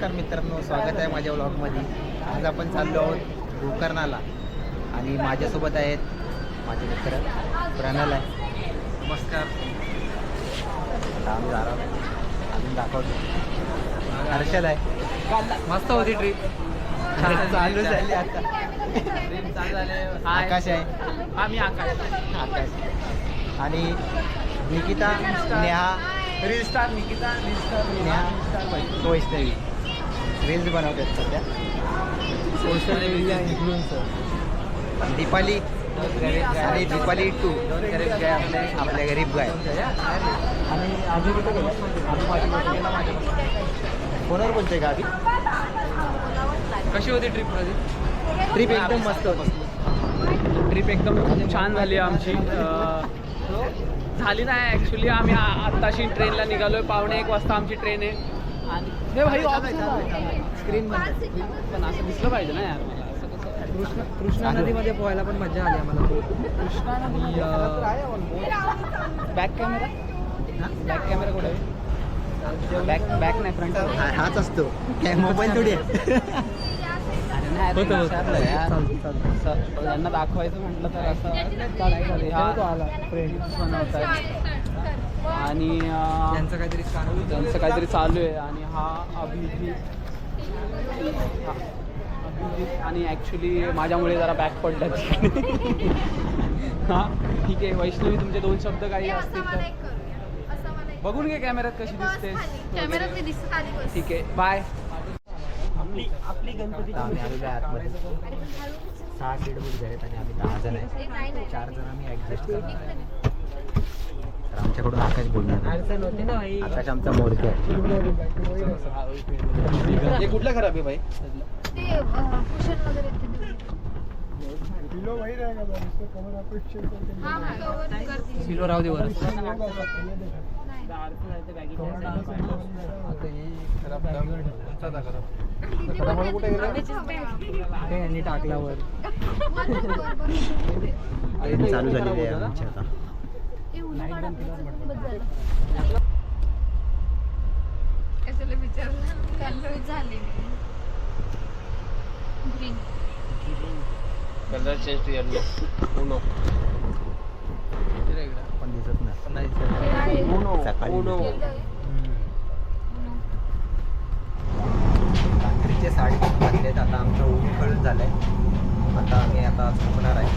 नमस्कार मित्रांनो, स्वागत आहे माझ्या व्लॉगमध्ये. आज आपण चाललो आहोत गोकर्णाला आणि माझ्यासोबत आहेत माझे मित्र प्रणल आहे. नमस्कार. आता आम्ही जाणार अजून दाखवतो. हर्षल आहे. मस्त होती ट्रिप. चालू झाली आता. ट्रिप चालू झाले. आकाश आहे. आम्ही आकाश आणि Nikita, Neha, reel star Nikita, reel star Neha, Vaishnavi reels बनवतात सध्या. Social media influencer. दीपाली आणि दीपाली 2 आपल्या गरीब गाय. आणि आधी कुठे गेला? कोणावर बोलतोय का आधी? कशी होती ट्रिप मध्ये? ट्रिप एकदम मस्त होती. ट्रिप एकदम छान झाली आमची. झाली नाही ॲक्च्युली. आम्ही आत्ताशी ट्रेनला निघालो आहे. 1:15 वाजता आमची ट्रेन आहे. आणि हे भाई स्क्रीन पण असं दिसलं पाहिजे ना यार मला. असं कसं कृष्णा नदीमध्ये पोहायला पण मजा आली आम्हाला. कृष्णा नदी. बॅक कॅमेरा कुठे आहे? बॅक नाही, फ्रंट. हाच असतो काय, मोबाईल थोडी आहे. यांना दाखवायचं म्हटलं तर असं बनवतात आणि त्यांचं काहीतरी चालू आहे. आणि हा अभिजित आणि ॲक्च्युली माझ्यामुळे जरा बॅक पडला. हां ठीक आहे. वैष्णवी, तुमचे 2 शब्द काही असतील तर बघून घे कॅमेऱ्यात कशी दिसते. ठीक आहे, बाय. आपली गणपती आम्ही आलेलो आहे आतमध्ये. 6 सीट आहेत आणि आम्ही 10 जण आहे. 4 जण आम्ही ॲडजस्ट करणार आहे. तर आमच्याकडून आकाश बोलणार. आकाश आमचा मोरके आहे. हे कुठलं खराब आहे भाई? सिलो राहू दे वर. टाकल्यावर चालू झालेली आहे आमची आता. Colour change to yellow. उनो पण दिसत नाही सकाळी. रात्रीचे 3:30 वाजलेत. आता आमचं ऊन कळून झालंय. आता आम्ही आता झोपणार आहे.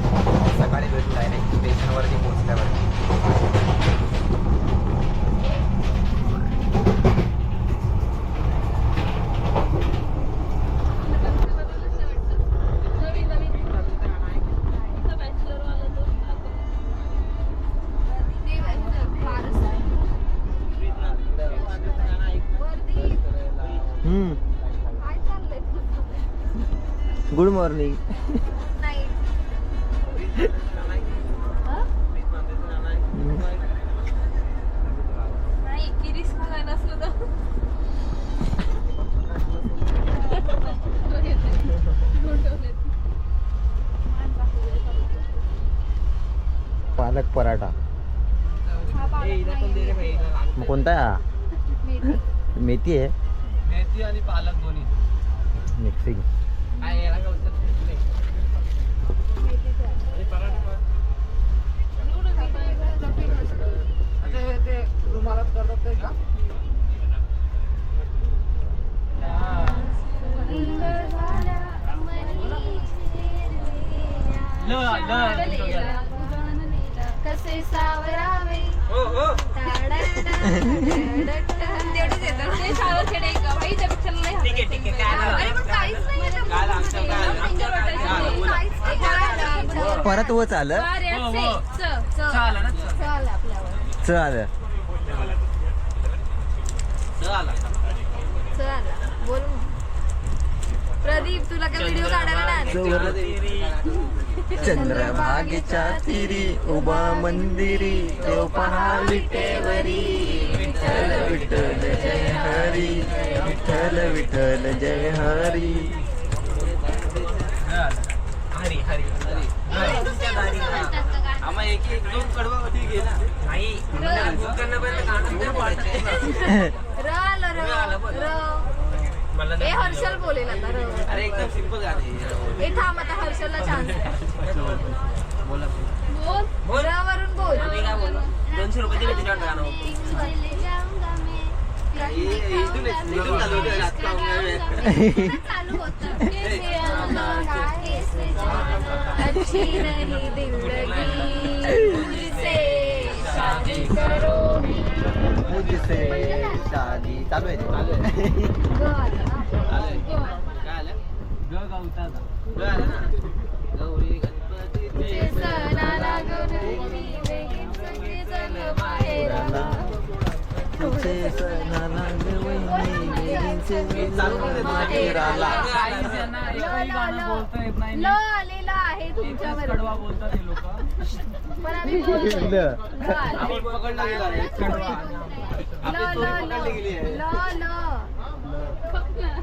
सकाळी भेटू डायरेक्ट स्टेशनवरती पोहोचल्यावरती. Good morning. पालक पराठा. मग कोणता आहे? मेथी आहे. मेथी आणि पालक दोन्ही मिक्सिंग. कसे सावरावे परत व चाल चाल. बोल प्रदीप, तुला काय व्हिडिओ काढायला नाही? चंद्रभागेच्या तिरी उभा मंदिरी देव पहा विटेवरी. विठ्ठल विठ्ठल जय हरी, विठ्ठल विठ्ठल जय हरी. हरी हरी हरी. आम्हा एक दोन कडवा होती गेला आई गोकर्ण पर्यंत काढून र आलं र र हे हर्षल बोलेल आता र. अरे एकदम सिंपल गाणे. हे थांब आता हर्षलला चान्स बोला बोल र वरून बोल. मी काय बोललो 200 रुपये दिले तिच्यावर गाणं. इथून चालू होतं रात का चालू होतं अच्छी नहीं जिंदगी मुझसे शादी करोगी. मुझसे शादी चालू आहे ते. काय आलं ग गावता आलं ना गौरी गणपती सणाला गौरी वेगळी संगी जण माहेराला. तुझे सणाला गवळणी माहेराला. बोलता येत नाही ल आलेला आहे तुमच्यावर कडवा बोलतात हे लोक. पण आम्ही बोलतो. ल आलं. आपण पकडला गेला रे कडवा. ल ल ल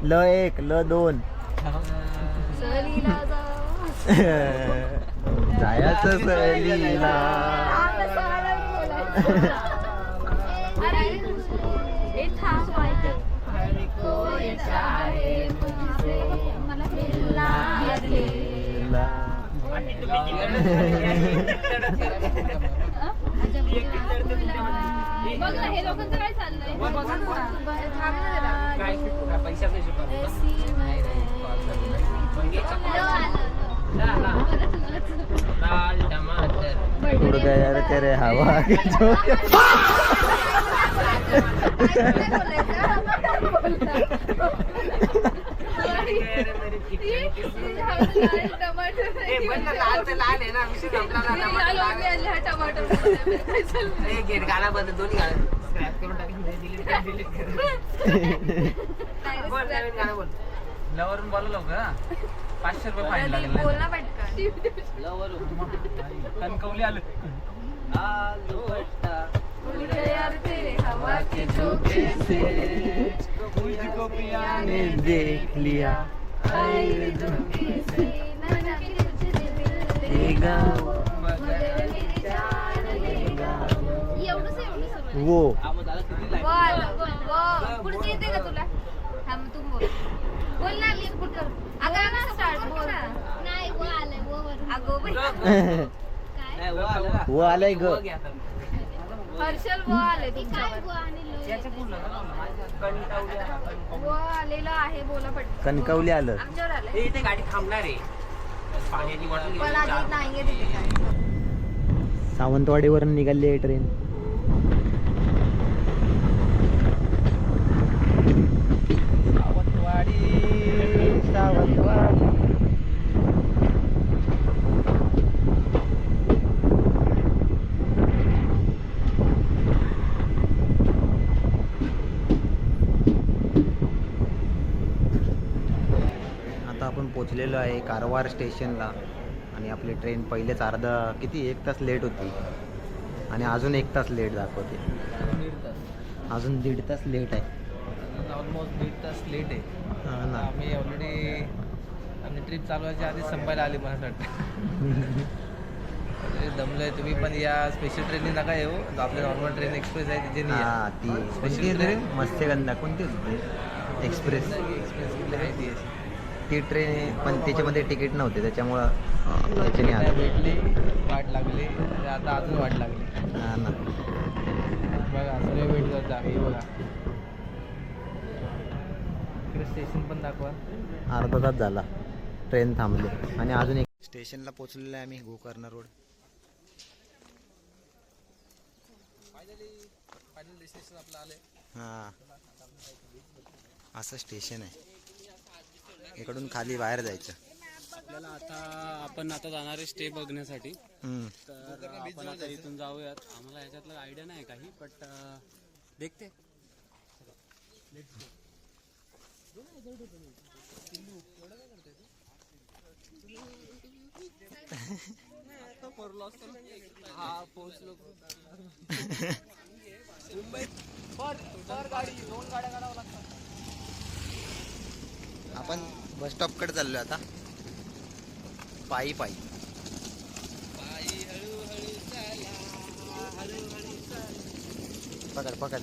ल 1 ल 2 सहलीला जा. जायचं सहलीला. अरे हे थांब माहिती. कोई चाहे मुझसे मला मिलना अकेला. बघ ना हे लोकांचं काय चाललंय. काय पैशाचं हिशोब दाल टमाटर उड़ गया रे तेरे हवा के झोंके. लाल आहे ना विषय गेट गाणं बंद दोन्ही गाणं स्क्रॅप करून टाकून डिलीट कर. बोल नवीन गाणं बोल. लवरून बोला लवकर हा. 500 रुपये फाईन लागेल. बोल ना पटकन. कणकवली आलं. उड़ गया रे तेरे हवा के झोंके से मुझको पिया ने देख लिया आई रे झोंके से ना कि तुझे दिल देगा मगर मेरी जान लेगा. एवढंच वो. बोल पुढची येते का तुला. थांब तू बोल. बोल ना लिप पुट कर. अगं ना स्टार्ट बोल. नाही वो आलंय वो वरून. अगो बाई वो आलाय ग. हर्षल वो आले तुमच्यावर. वो आलेलं आहे बोला पटकन. कणकवली आलं. आमच्यावर आलंय इथे गाडी थांबणार आहे पाण्याची बॉटल पण आधी नाही आहे तिथे काय. सावंतवाडीवरून निघाली आहे ट्रेन. सावंतवाडी. आता आपण पोचलेलो आहे कारवार स्टेशनला आणि आपली ट्रेन पहिलेच अर्धा किती 1 तास लेट होती आणि अजून 1 तास लेट दाखवते. अजून 1.5 तास लेट आहे. ऑलमोस्ट 1.5 तास लेट आहे. हा ना. आम्ही ऑलरेडी आपली ट्रिप चालू व्हायच्या आधी संपायला आली मला वाटतं. दमलोय. तुम्ही पण या स्पेशल ट्रेनने नका येऊ. आपली नॉर्मल ट्रेन एक्सप्रेस आहे तिथे नाही हा ती कोणती आहे रे मत्स्यगंधा कोणती होती एक्सप्रेस. एक्सप्रेस आहे ती अशी. ती ट्रेन पण त्याच्यामध्ये तिकीट नव्हते त्याच्यामुळं याच्याने आता आलं. भेटली वाट लागली तर आता अजून वाट लागली. हा ना. बघा सगळे वेट करतो आम्ही. बघा इकडे स्टेशन पण दाखवा. अर्धा तास झाला ट्रेन थांबली आणि अजून एक स्टेशनला पोचलेलो आहे आम्ही गोकर्ण रोड. फायनल डेस्टिनेशन आपलं आलंय. हां असं स्टेशन आहे. इकडून खाली बाहेर जायचं. आपल्याला आपण आता जाणार आहे स्टे बघण्यासाठी. तर आपण आता इथून जाऊयात. आम्हाला ह्याच्यातलं आयडिया नाही काही बट देखते. हा पोहोचलो मुंबई. पर गाडी 2 गाड्या काढावं लागतात. आपण बस स्टॉपकडे चाललोय आता पायी पायी. पकड पकड.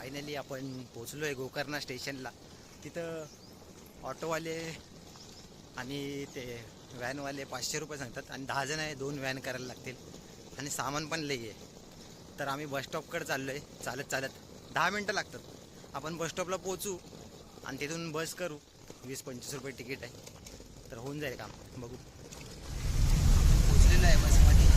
फायनली आपण पोचलो आहे गोकर्णा स्टेशनला. तिथं ऑटोवाले आणि ते व्हॅनवाले 500 रुपये सांगतात आणि 10 जण आहे, 2 व्हॅन करायला लागतील आणि सामान पण लई आहे. तर आम्ही बसस्टॉपकडे चाललो आहे चालत चालत. 10 मिनटं लागतात. आपण बसस्टॉपला पोचू आणि तिथून बस करू. 20-25 रुपये तिकीट आहे, तर होऊन जाईल काम. बघू. पोचलेलं आहे बसमध्ये.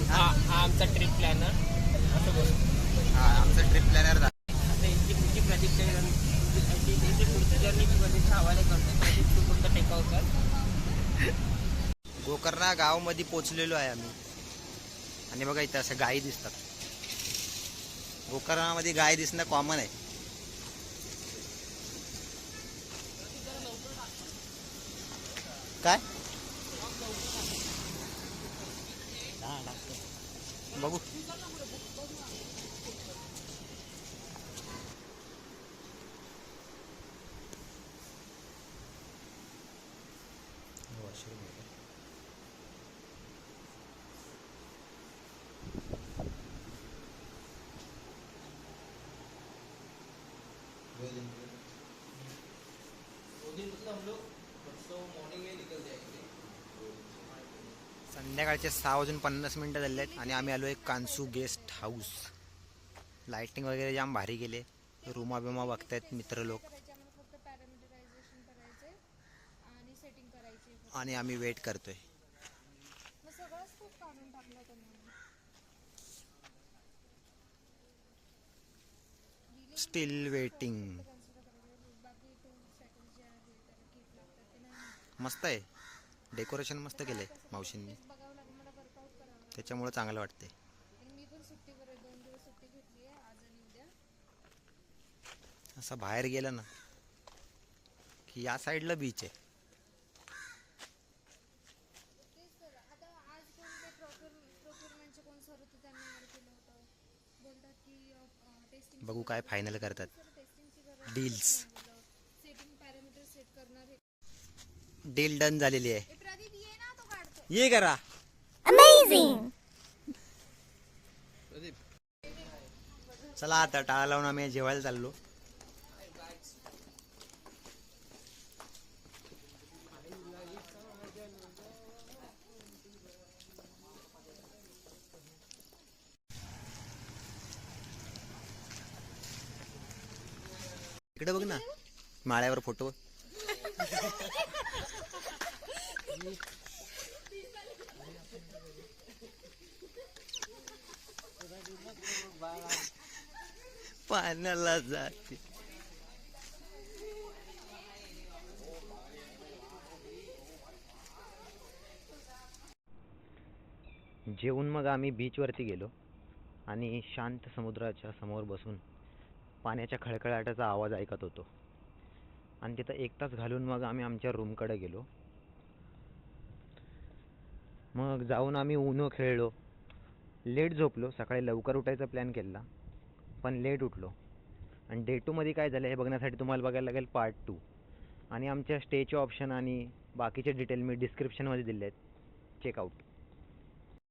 हा आमचा ट्रिप प्लॅनर असं बोल. हां, आमचा ट्रिप प्लॅनर आता यांची पुढची प्रतीक्षा त्यांची पुढची जर्नीची प्रतीक्षा हवाले करतो. तू पुढचं टेकआउट कर. गोकर्णा गावामध्ये पोचलेलो आहे आम्ही. आणि बघा इथं असं गायी दिसतात. गोकर्णामध्ये गाय दिसणं कॉमन आहे. काय बघू. संध्याकाळचे 6:50 झाले आहेत आणि आम्ही आलो आहे कांसू गेस्ट हाऊस. लाइटिंग वगैरे जाम भारी गेले. रूमा बिमा बघतायत मित्र लोक. आणि आम्ही वेट करतोय. Steel waiting. मस्त आहे. डेकोरेशन मस्त केलंय मावशींनी, त्याच्यामुळे चांगलं वाटते. असं बाहेर गेलं ना की या साईडला बीच आहे. बघू काय फायनल करतात. डील्स डील डन झालेली आहे. ये करा. चला आता टाळा लावून आम्ही जेवायला चाललो. इकडे बघ ना, माळ्यावर फोटो. पाण्याला जाते. जेवून मग आम्ही बीचवरती गेलो आणि शांत समुद्राच्या समोर बसून पाण्याच्या खळखळाटाचा आवाज ऐकत होतो. आणि तिथं 1 तास घालून मग आम्ही आमच्या रूमकडे गेलो. मग जाऊन आम्ही उनो खेळलो. लेट झोपलो. सकाळी लवकर उठायचा प्लॅन केला पण लेट उठलो. आणि डे 2 मध्ये काय झालं हे बघण्यासाठी तुम्हाला बघायला लागेल पार्ट 2. आणि आमच्या स्टेचे ऑप्शन आणि बाकीचे डिटेल मी डिस्क्रिप्शनमध्ये दिले आहेत. चेकआउट.